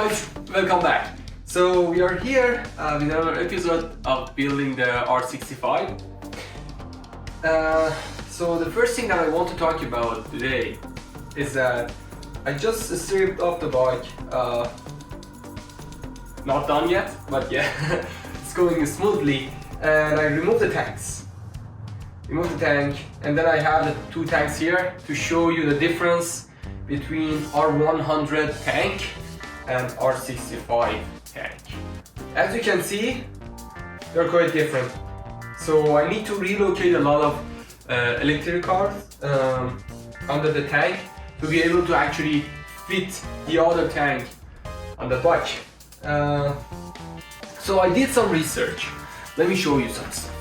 guys, welcome back. So we are here with another episode of building the R65. So the first thing that I want to talk about today is that I just stripped off the bike. Not done yet, but yeah, it's going smoothly. And I removed the tanks. Remove the tank, and then I have the two tanks here to show you the difference between R100 tank and R65 tank. As you can see, they're quite different. So I need to relocate a lot of electric cars under the tank to be able to actually fit the other tank on the bike. So I did some research. Let me show you some stuff.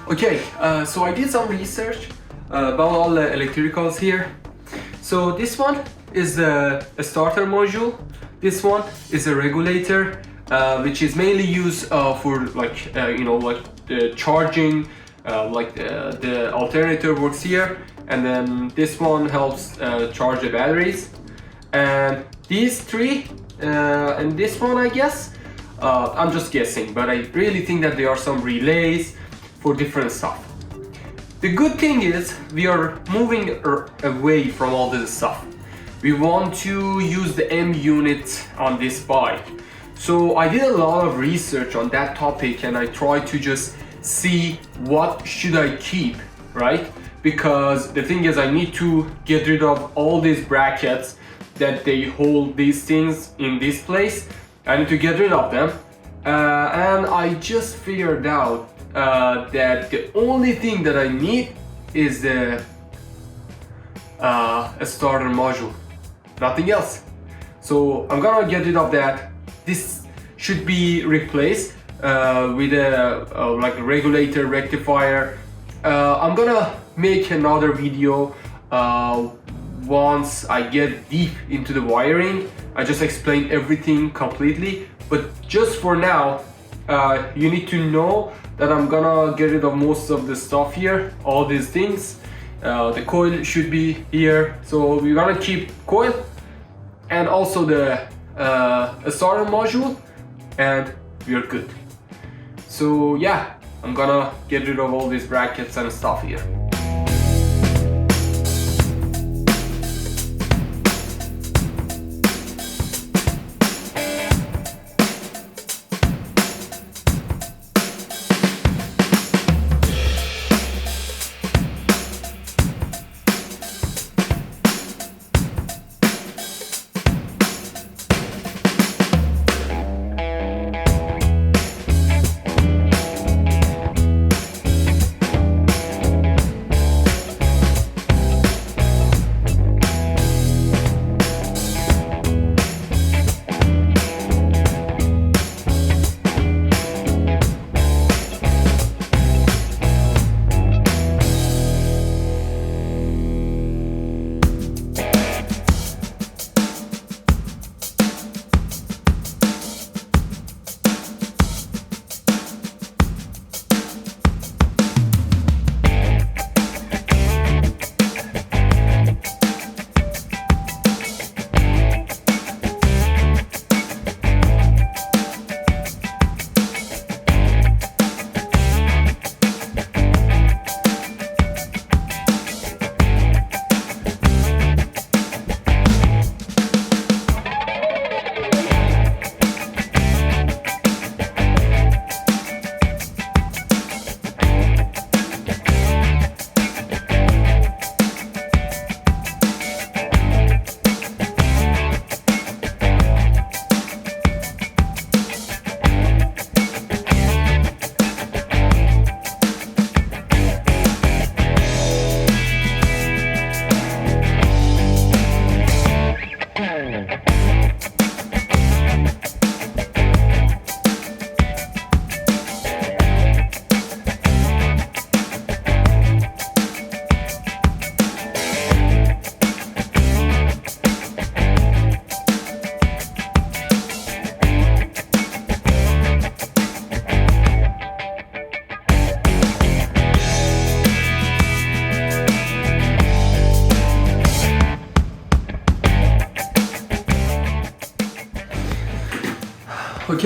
Okay, so I did some research about all the electricals here. So this one is a starter module. This one is a regulator, which is mainly used for like the charging, like the alternator works here, and then this one helps charge the batteries. And these three and this one, I guess, I'm just guessing, but I really think that there are some relays for different stuff. The good thing is we are moving away from all this stuff. We want to use the M unit on this bike. So I did a lot of research on that topic, and I tried to just see what should I keep, right? Because the thing is, I need to get rid of all these brackets that they hold these things in this place. I need to get rid of them. And I just figured out that the only thing that I need is a starter module, nothing else. So I'm gonna get rid of that. This should be replaced with a like a regulator rectifier. I'm gonna make another video once I get deep into the wiring. I just explained everything completely, but just for now, you need to know that I'm gonna get rid of most of the stuff here, all these things. The coil should be here, so we're gonna keep coil and also the starter module, and we're good. So yeah, I'm gonna get rid of all these brackets and stuff here.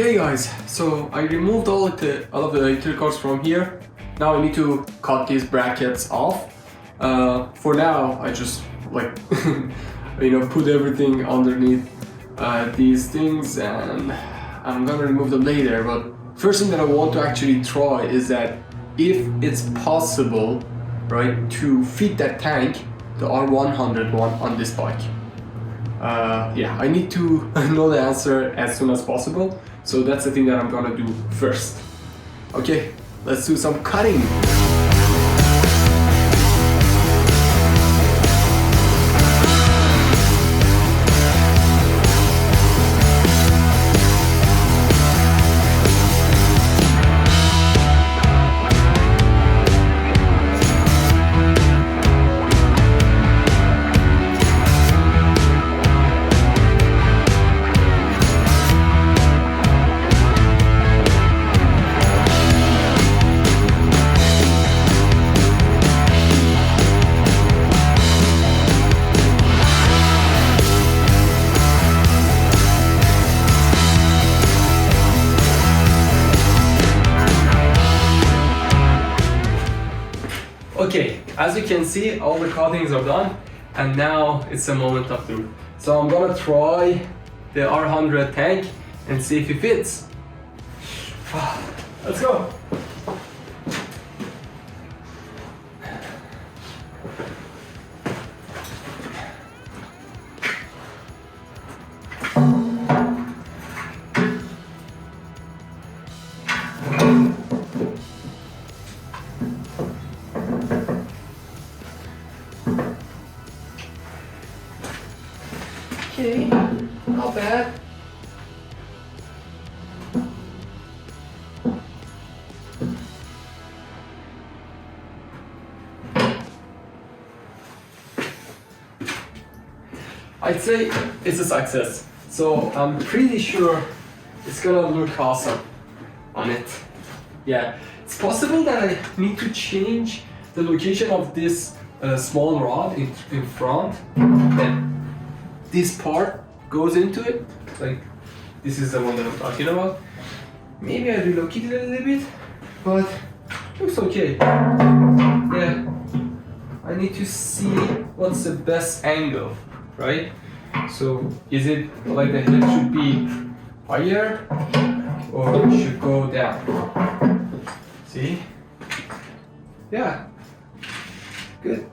Okay guys, so I removed all of the electricals from here. Now I need to cut these brackets off. For now, I just like put everything underneath these things, and I'm gonna remove them later. But first thing that I want to actually try is that if it's possible, right, to fit that tank, the R100 one, on this bike. Yeah, I need to know the answer as soon as possible. So that's the thing that I'm gonna do first. Okay, let's do some cutting. Okay, as you can see, all the cuttings are done, and now it's the moment of truth. So I'm gonna try the R100 tank and see if it fits. Let's go. Okay, not bad. I'd say it's a success. So I'm pretty sure it's gonna look awesome on it. Yeah, it's possible that I need to change the location of this small rod in front. And this part goes into it, like this is the one that I'm talking about. Maybe I relocate it a little bit, but looks okay. Yeah, I need to see what's the best angle, right? So is it like the head should be higher or it should go down? See? Yeah, good.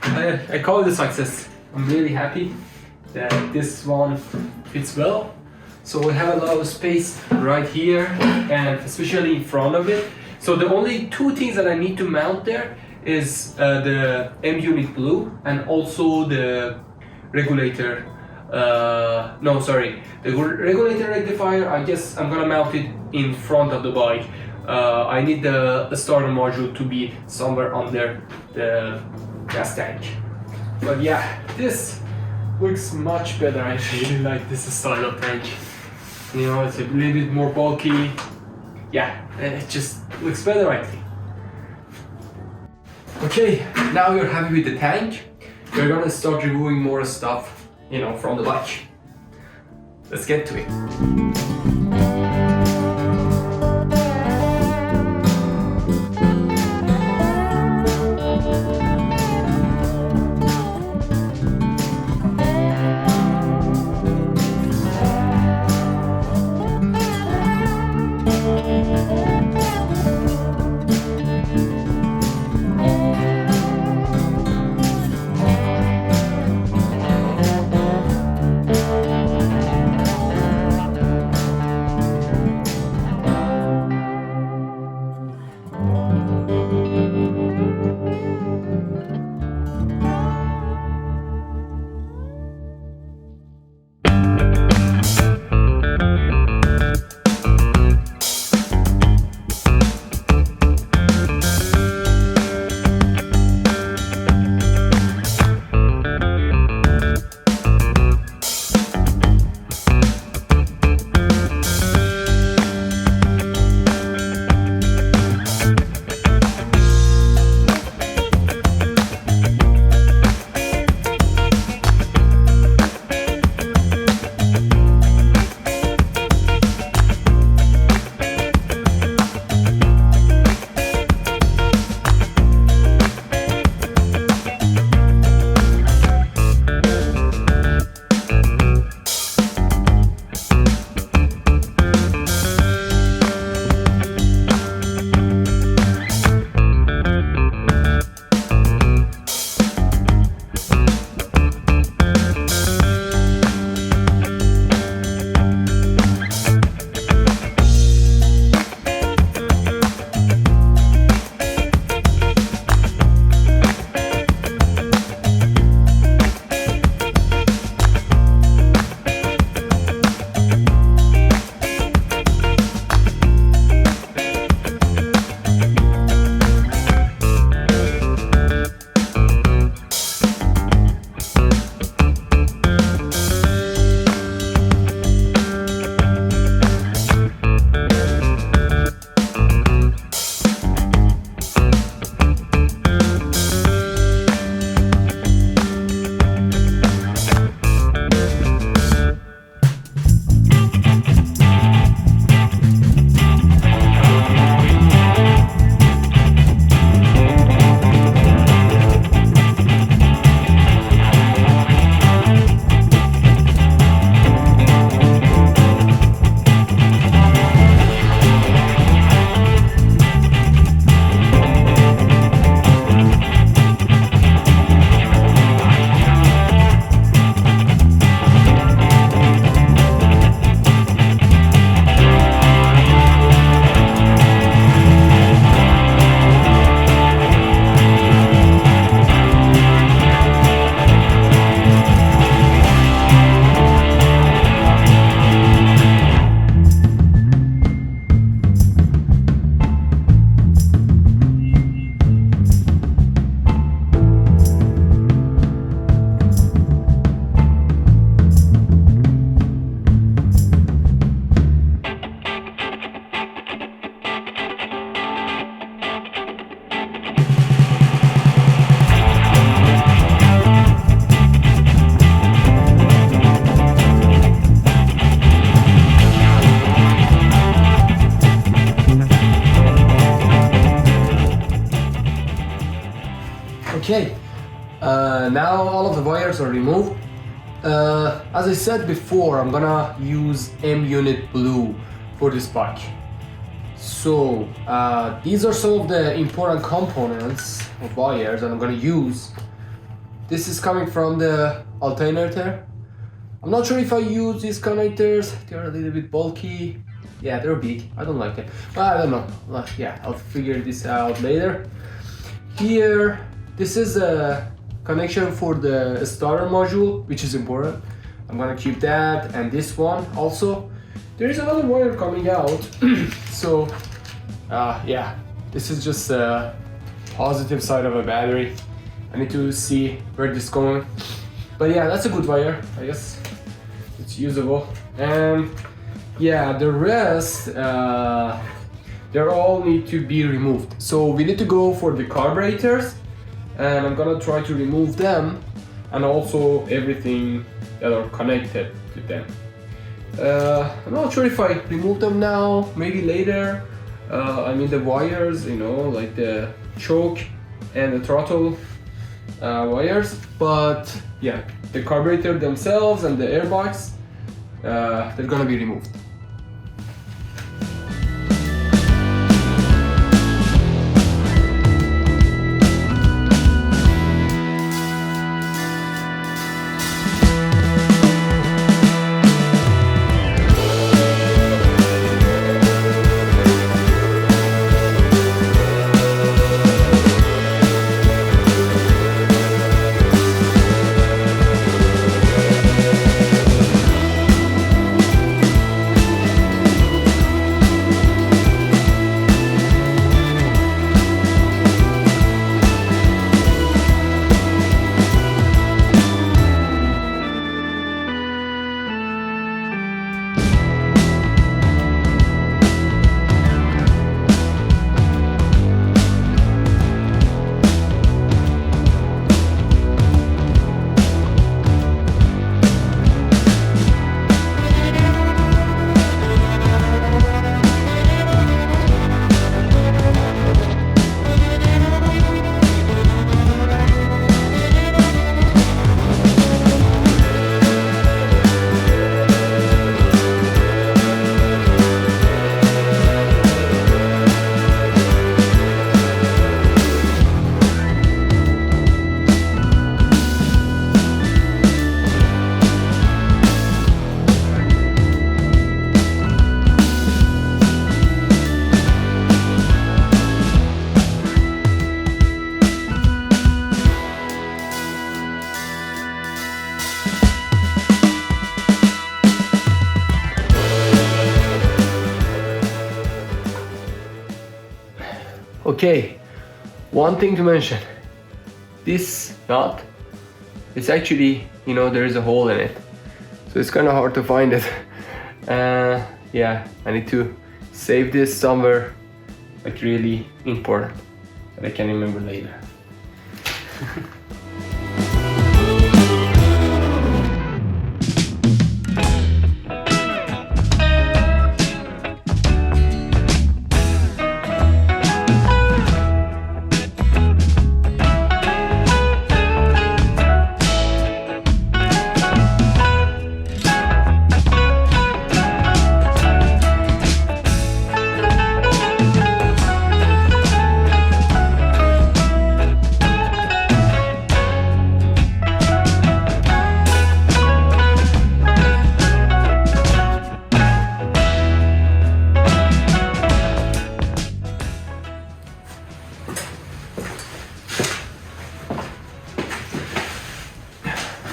I call it a success. I'm really happy that this one fits well. So we have a lot of space right here, and especially in front of it. So the only two things that I need to mount there is the M unit blue and also the regulator. The regulator rectifier. I guess I'm gonna mount it in front of the bike. I need the starter module to be somewhere under the gas tank. But yeah, this looks much better. I really like this style of tank. You know, it's a little bit more bulky. Yeah, it just looks better, I think. Okay, now we're happy with the tank. We're gonna start removing more stuff, from the bike. Let's get to it. Okay, now all of the wires are removed. As I said before, I'm gonna use M-Unit Blue for this bike. So these are some of the important components of wires that I'm gonna use. This is coming from the alternator. I'm not sure if I use these connectors. They're a little bit bulky. Yeah, they're big. I don't like them. But I don't know. Yeah, I'll figure this out later. Here, this is a connection for the starter module, which is important. I'm gonna keep that, and this one also. There is another wire coming out. So, yeah, this is just a positive side of a battery. I need to see where this is going. But yeah, that's a good wire, I guess. It's usable. And yeah, the rest, they all need to be removed. So we need to go for the carburetors, and I'm gonna try to remove them, and also everything that are connected to them. I'm not sure if I remove them now, maybe later. I mean the wires, you know, like the choke and the throttle wires. But yeah, the carburetor themselves and the airbox, they're gonna be removed. Okay, one thing to mention. This nut, it's actually, you know, there is a hole in it. So it's kind of hard to find it. Yeah, I need to save this somewhere, like really important, that I can remember later.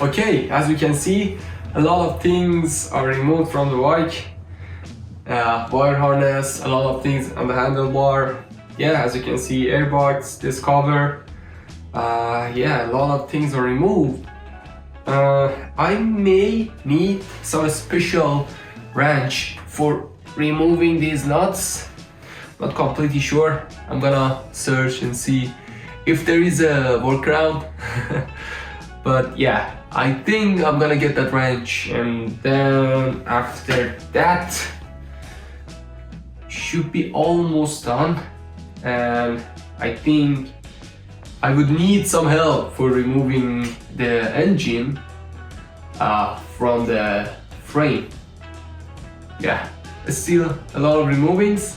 Okay, as you can see, a lot of things are removed from the bike. Wire harness, a lot of things on the handlebar. Yeah, as you can see, airbox, this cover. Yeah, a lot of things are removed. I may need some special wrench for removing these nuts. Not completely sure. I'm gonna search and see if there is a workaround. But yeah, I think I'm gonna get that wrench, and then after that should be almost done. And I think I would need some help for removing the engine from the frame. Yeah, it's still a lot of removings,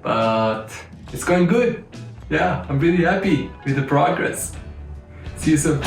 but it's going good. Yeah, I'm really happy with the progress. See you soon.